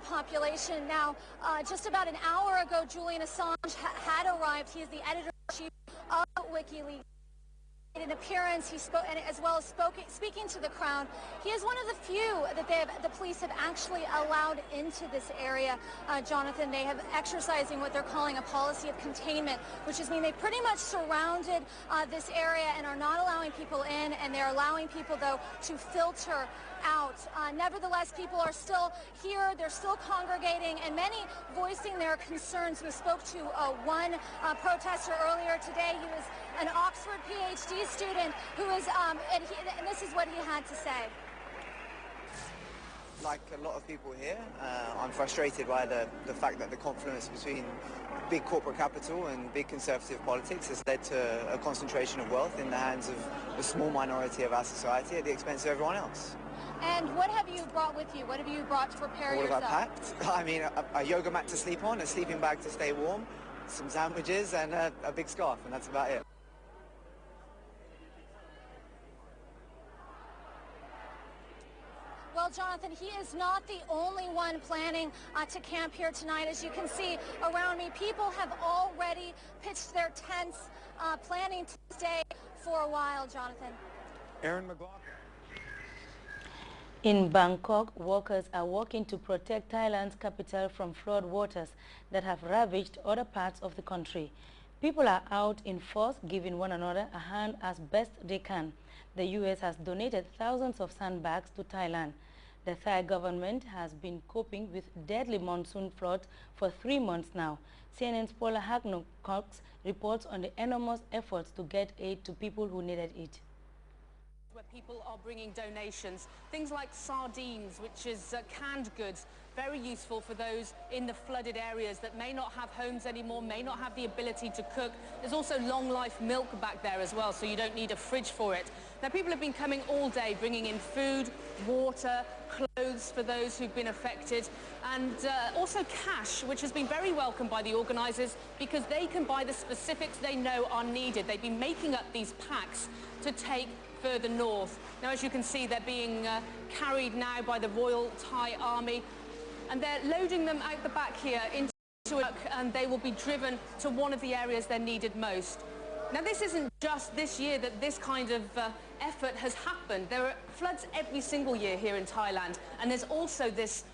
population. Now, just about an hour ago, Julian Assange had arrived. He is the editor-in-chief of WikiLeaks. In an appearance, he spoke, and as well as speaking to the crowd. He is one of the few that the police have actually allowed into this area. Jonathan, they have exercising what they're calling a policy of containment, which is mean they pretty much surrounded this area and are not allowing people in, and they're allowing people, though, to filter out. Nevertheless, people are still here. They're still congregating, and many voicing their concerns. We spoke to one protester earlier today. He was an Oxford PhD student who is, and this is what he had to say. Like a lot of people here, I'm frustrated by the fact that the confluence between big corporate capital and big conservative politics has led to a concentration of wealth in the hands of a small minority of our society at the expense of everyone else. And what have you brought with you? What have you brought to prepare yourself? What have I packed? I mean, a yoga mat to sleep on, a sleeping bag to stay warm, some sandwiches and a big scarf, and that's about it. Well, Jonathan, he is not the only one planning to camp here tonight. As you can see around me, people have already pitched their tents, planning to stay for a while, Jonathan. Aaron McLaughlin. In Bangkok, workers are working to protect Thailand's capital from flood waters that have ravaged other parts of the country. People are out in force, giving one another a hand as best they can. The U.S. has donated thousands of sandbags to Thailand. The Thai government has been coping with deadly monsoon floods for 3 months now. CNN's Paula Hacknock-Cox reports on the enormous efforts to get aid to people who needed it. Where people are bringing donations, things like sardines, which is canned goods, very useful for those in the flooded areas that may not have homes anymore, may not have the ability to cook. There's also long life milk back there as well, so you don't need a fridge for it. Now, people have been coming all day, bringing in food, water, clothes for those who've been affected, and also cash, which has been very welcomed by the organisers because they can buy the specifics they know are needed. They've been making up these packs to take further north. Now, as you can see, they're being carried now by the Royal Thai Army, and they're loading them out the back here into a truck, and they will be driven to one of the areas they're needed most. Now, this isn't just this year that this kind of effort has happened. There are floods every single year here in Thailand, and there's also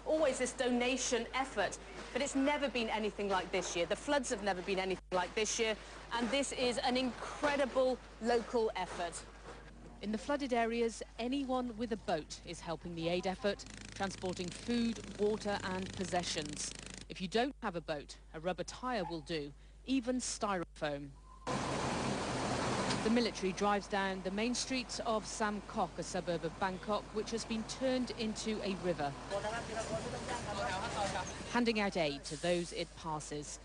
always this donation effort, but it's never been anything like this year. The floods have never been anything like this year, and this is an incredible local effort. In the flooded areas, anyone with a boat is helping the aid effort, transporting food, water and possessions. If you don't have a boat, a rubber tyre will do, even styrofoam. The military drives down the main streets of Samkok, a suburb of Bangkok, which has been turned into a river, handing out aid to those it passes.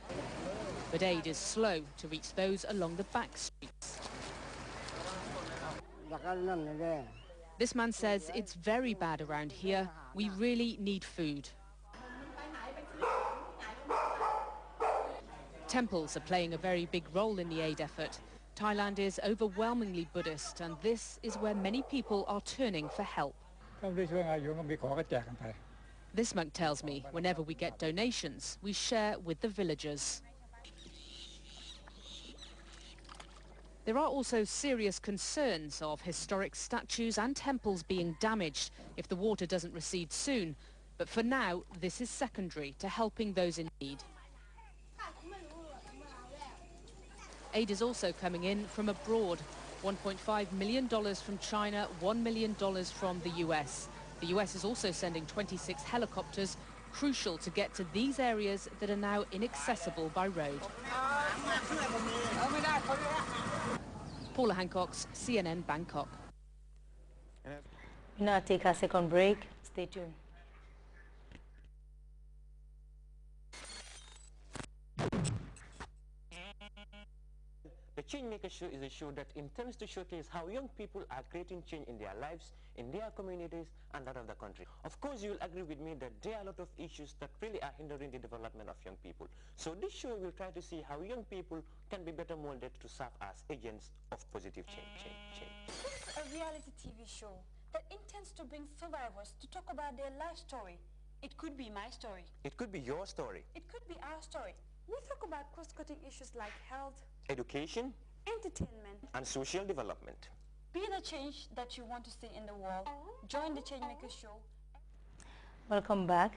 But aid is slow to reach those along the back streets. This man says it's very bad around here. We really need food. Temples are playing a very big role in the aid effort. Thailand is overwhelmingly Buddhist, and this is where many people are turning for help. This monk tells me whenever we get donations, we share with the villagers. There are also serious concerns of historic statues and temples being damaged if the water doesn't recede soon. But for now, this is secondary to helping those in need. Aid is also coming in from abroad. $1.5 million from China, $1 million from the US. The US is also sending 26 helicopters, crucial to get to these areas that are now inaccessible by road. Paula Hancock's CNN Bangkok. We now take our second break. Stay tuned. The Changemaker Show is a show that intends to showcase how young people are creating change in their lives, in their communities, and that of the country. Of course, you will agree with me that there are a lot of issues that really are hindering the development of young people. So this show will try to see how young people can be better molded to serve as agents of positive change. This is a reality TV show that intends to bring survivors to talk about their life story It could be my story. It could be your story. It could be our story. We talk about cross-cutting issues like health, Education, entertainment, and social development. be the change that you want to see in the world. Join the Changemaker Show. Welcome back.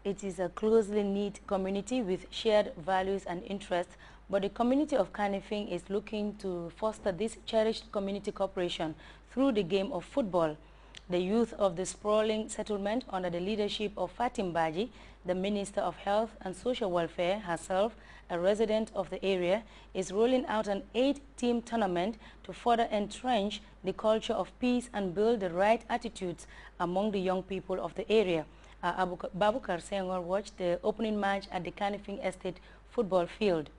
It is a closely knit community with shared values and interests, but the community of Kanifing is looking to foster this cherished community cooperation through the game of football. The youth of the sprawling settlement, under the leadership of Fatim Baji, the Minister of Health and Social Welfare, herself a resident of the area, is rolling out an 8-team tournament to further entrench the culture of peace and build the right attitudes among the young people of the area. Babukar Senghor watched the opening match at the Kanifing Estate football field.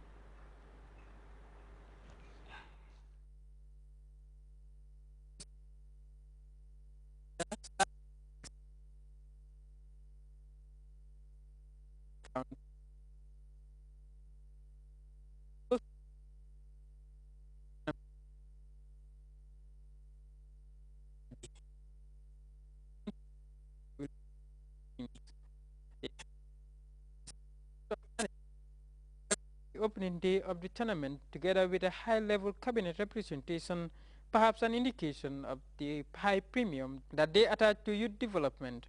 The opening day of the tournament, together with a high-level cabinet representation, perhaps an indication of the high premium that they attach to youth development.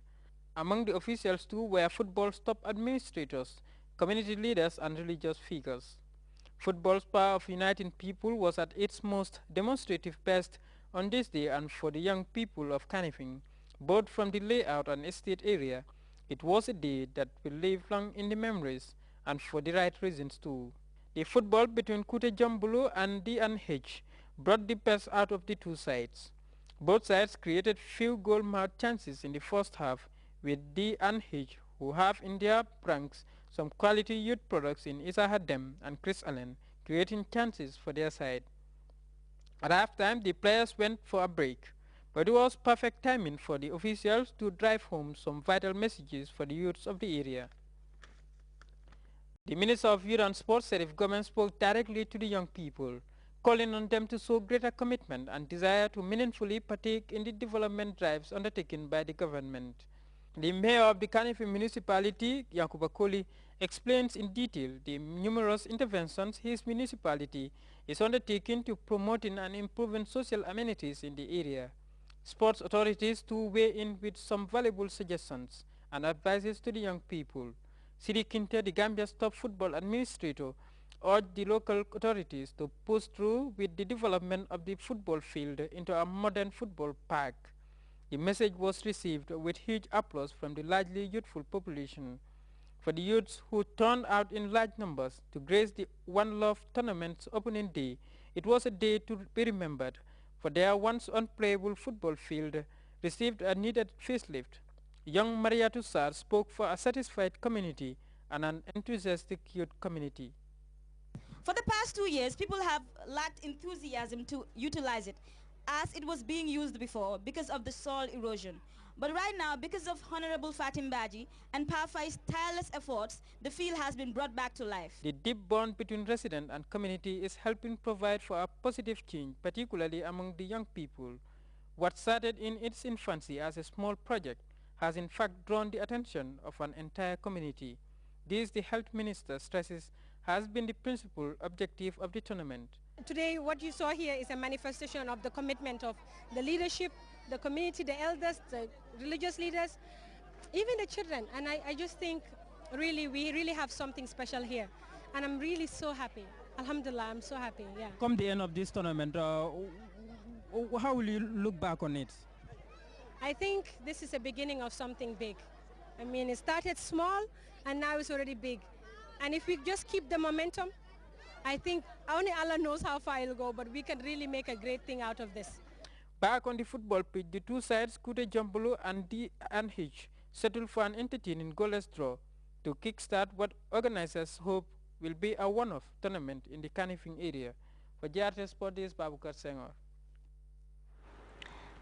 Among the officials too were football's top administrators, community leaders and religious figures. Football's power of uniting people was at its most demonstrative best on this day, and for the young people of Kanifing, both from the layout and estate area, it was a day that will live long in the memories, and for the right reasons too. The football between Kute Jambulu and D&H brought the best out of the two sides. Both sides created few goal-mouth chances in the first half, with D&H, who have in their ranks some quality youth products in Isa Hadem and Chris Allen, creating chances for their side. At halftime, the players went for a break, but it was perfect timing for the officials to drive home some vital messages for the youths of the area. The Minister of Youth and Sports said if government spoke directly to the young people, calling on them to show greater commitment and desire to meaningfully partake in the development drives undertaken by the government. The mayor of the Kanifing municipality, Yakuba Koli, explains in detail the numerous interventions his municipality is undertaking to promoting and improving social amenities in the area. Sports authorities too weigh in with some valuable suggestions and advices to the young people. Sidi Kinte, the Gambia's top football administrator, urged the local authorities to push through with the development of the football field into a modern football park. The message was received with huge applause from the largely youthful population. For the youths who turned out in large numbers to grace the One Love tournament's opening day, it was a day to be remembered, for their once unplayable football field received a needed facelift. Young Maria Tussar spoke for a satisfied community and an enthusiastic youth community. For the past 2 years, people have lacked enthusiasm to utilize it, as it was being used before because of the soil erosion. But right now, because of Honorable Fatim Baji and PAFI's tireless efforts, the field has been brought back to life. The deep bond between resident and community is helping provide for a positive change, particularly among the young people. What started in its infancy as a small project has in fact drawn the attention of an entire community. This, the health minister stresses, has been the principal objective of the tournament. Today, what you saw here is a manifestation of the commitment of the leadership, the community, the elders, the religious leaders, even the children. And I just think really we really have something special here. And I'm really so happy. Alhamdulillah, I'm so happy, yeah. Come the end of this tournament, how will you look back on it? I think this is a beginning of something big. I mean, it started small and now it's already big. And if we just keep the momentum, I think only Allah knows how far it'll go, but we can really make a great thing out of this. Back on the football pitch, the two sides, Kute Jambulu and D&H, settled for an entertaining goalless draw to kickstart what organizers hope will be a one-off tournament in the Kanifing area. For Grts Sport, this is Babukar Senghor.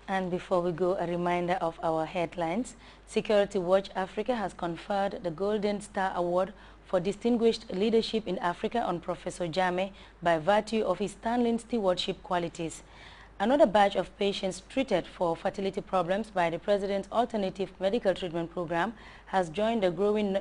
And before we go, a reminder of our headlines. Security Watch Africa has conferred the Golden Star Award for Distinguished Leadership in Africa on Professor Jame by virtue of his sterling stewardship qualities. Another batch of patients treated for fertility problems by the President's Alternative Medical Treatment Program has joined the growing